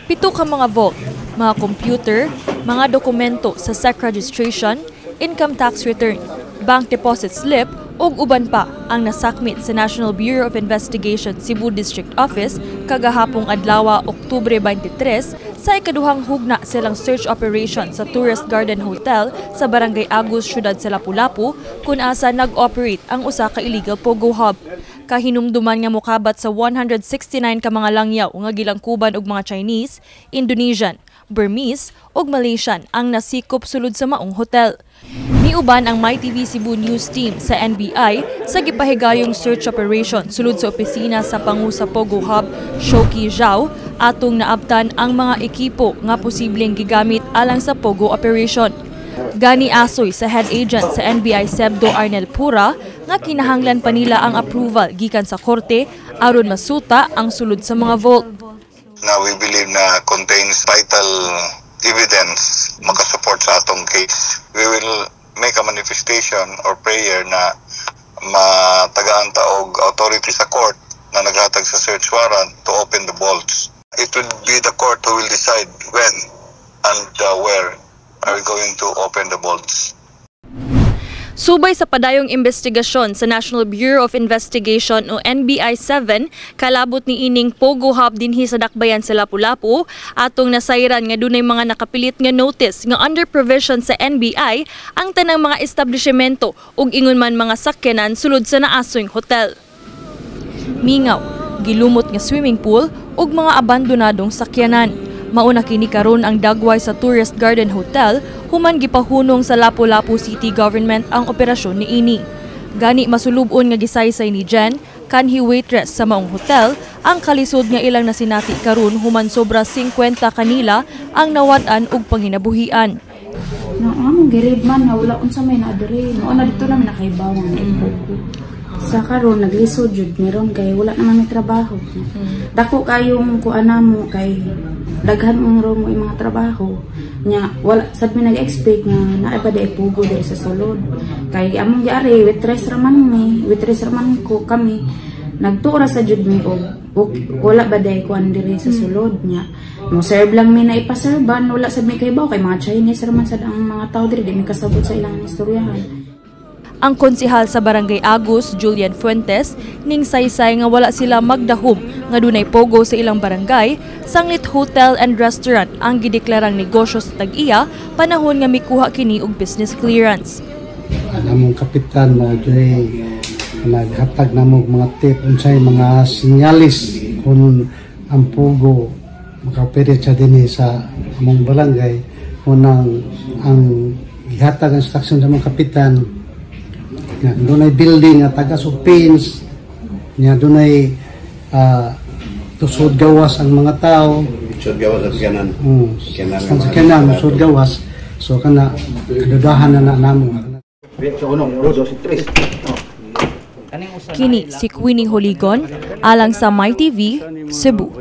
Pito ka mga vault, mga computer, mga dokumento sa SEC registration, income tax return, bank deposit slip ug uban pa ang nasakmit sa National Bureau of Investigation Cebu District Office kagahapong adlaw Oktubre 23 sa ikaduhang hugna silang search operation sa Tourist Garden Hotel sa Barangay Agus, Syudad sa Lapu-Lapu kung asa nag-operate ang usa ka illegal pogo hub. Kahinumduman nga mokabat sa 169 ka mga langyaw nga gilangkuban og mga Chinese, Indonesian, Burmese ug Malaysian ang nasikop sulod sa maong hotel. Niuban ang MyTV Cebu News Team sa NBI sa gipahigayong search operation sulod sa opisina sa pangu sa Pogo Hub, Shoki Zhao, atong naabtan ang mga ekipo nga posibleng gigamit alang sa Pogo operation. Gani asoy sa head agent sa NBI Sebdo Arnel Pura nga kinahanglan pa nila ang approval gikan sa korte aron masuta ang sulod sa mga vault. Now we believe na contains vital evidence makasupport sa atong case. We will make a manifestation or prayer na matagaan ta og authority sa court na naghatag sa search warrant to open the vaults. It will be the court who will decide when and where are we going to open the vaults. Subay sa padayong investigasyon sa National Bureau of Investigation o NBI-7, kalabot ni ining Pogo Hub dinhi sa Dakbayan sa Lapu-Lapu, atong nasayran nga dunay mga nakapilit nga notice nga under provision sa NBI ang tanang mga establishmento ug ingon man mga sakyanan sulod sa naasoyng hotel. Mingaw, gilumot nga swimming pool ug mga abandonadong sakyanan. Mauna kini karon ang dagway sa Tourist Garden Hotel human gipahunong sa Lapu-Lapu City Government ang operasyon niini. Gani masulubon nga gisaysay ni Jen, kanhi waitress sa maong hotel, ang kalisod nga ilang nasinati karon human sobra 50 kanila ang nawad-an og panginabuhian. Among girid man nga wala unsa may naadiri. Mao na dito namin nakaibaw nga ipogo. Sa karon naglisod jud meron kay wala naman may trabaho. Dako kayong kuana mo kay daghan mo ro mo mga trabaho nya wala sad mi nag-expect nga naay pa day pugo diri sa sulod kay among giari waitress raman ko kami nagtuora sa jud mi og wala ba day kuan diri sa sulod nya mo serve lang mi na ipaserban wala sad mi kay baw kay mga Chinese raman sad ang mga tao diri di mi kasabot sa ilang istoryahan. Ang konsehal sa Barangay Agus, Julian Fuentes, ning saysay nga wala sila magdahom nga dunay pogo sa ilang barangay, sanglit hotel and restaurant ang gideklarang negosyo sa tag-iya panahon nga mikuha kini og business clearance. Among kapitan na naghatag namo mga tip unsay mga sinyalis kung ang pogo makaoperate sa dinhi sa among barangay unang ang ihatag ang instruction sa mga kapitan. Doon ay building at tagas o pins niya doon ay tusod gawas ang mga tao Tusod gawas sa kanan sa kanan tusod gawas so kana kadudahan na namo kini si Queenie Holigon alang sa MyTV Cebu.